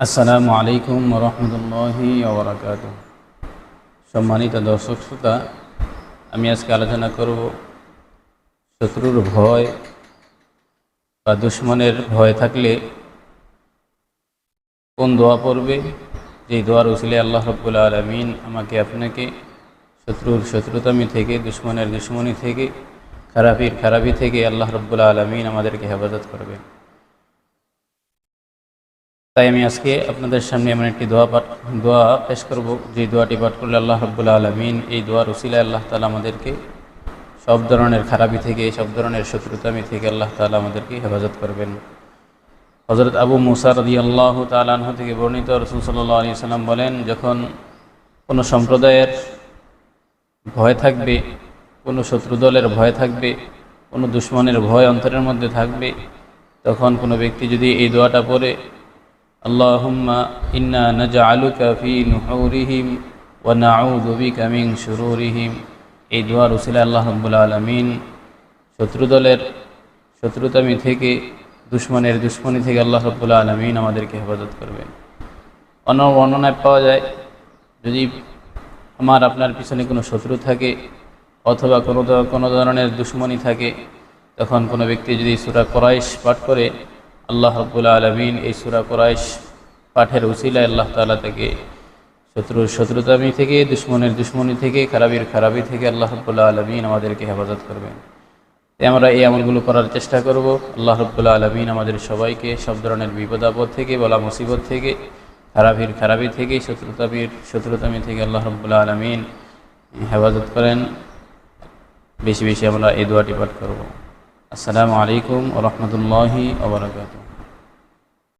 আসসালামু আলাইকুম রহমতুল্লাহি ওবরাকাতুহ। সম্মানিত দর্শক শ্রোতা, আমি আজকে আলোচনা করব শত্রুর ভয় বা দুশ্মনের ভয় থাকলে কোন দোয়া পড়বে, যেই দোয়ার উসিলে আল্লাহ রাব্বুল আলামিন আমাকে আপনাকে শত্রুর শত্রুতামি থেকে, দুশ্মনের দুশ্মনী থেকে, খারাপির খারাপি থেকে আল্লাহ রাব্বুল আলামিন আমাদেরকে হেফাজত করবেন। তাই আমি আজকে আপনাদের সামনে এমন একটি দোয়া পেশ করব, যে দোয়াটি পাঠ করলে আল্লাহ রাব্বুল আলামিন এই দোয়ার উসিলায় আল্লাহ তাআলা আমাদেরকে সব ধরনের খারাপি থেকে, সব ধরনের শত্রুতামি থেকে আল্লাহ তাআলা আমাদেরকে হেফাজত করবেন। হযরত আবু মুসা রাদিয়াল্লাহু তাআলা আনহু থেকে বর্ণিত, রাসূল সাল্লাল্লাহু আলাইহি ওয়াসাল্লাম বলেন, যখন কোনো সম্প্রদায়ের ভয় থাকবে, কোনো শত্রু দলের ভয় থাকবে, কোনো দুশ্মনের ভয় অন্তরের মধ্যে থাকবে, তখন কোনো ব্যক্তি যদি এই দোয়াটা পড়ে, আল্লাহুম্মা ইন্না নাজআলুকা ফি নুহুরিহিম ওয়া নাউযু বিকা মিন শুরুরিহিম, এই দোয়ার উসিলায় আল্লাহ রাব্বুল আলামিন শত্রু দলের শত্রুতামি থেকে, দুশ্মনের দুশ্মনী থেকে আল্লাহ রাব্বুল আলামিন আমাদেরকে হেফাজত করবেন। অন্য বর্ণনায় পাওয়া যায়, যদি আমার আপনার পিছনে কোনো শত্রু থাকে অথবা কোনো ধরনের দুশ্মনী থাকে, তখন কোনো ব্যক্তি যদি সূরা কুরাইশ পাঠ করে, আল্লাহ রাব্বুল আলামিন এই সূরা কুরাইশ পাঠের উসিলায় আল্লাহ তাআলা তাকে শত্রুর শত্রুতামি থেকে, দুশ্মনের দুশ্মনী থেকে, খারাপির খারাপি থেকে আল্লাহ রাব্বুল আলামিন আমাদেরকে হেফাজত করবেন। তাই আমরা এই আমলগুলো করার চেষ্টা করব। আল্লাহ রাব্বুল আলামিন আমাদের সবাইকে সব ধরনের বিপদ আপদ থেকে, বলা মুসিবত থেকে, খারাপির খারাপি থেকে, শত্রুতামি থেকে আল্লাহ রাব্বুল আলামিন হেফাজত করেন। বেশি বেশি আমরা এই দোয়াটি পাঠ করব। আসসালামু আলাইকুম ওয়া রাহমাতুল্লাহি ওয়া বারাকাতুহু।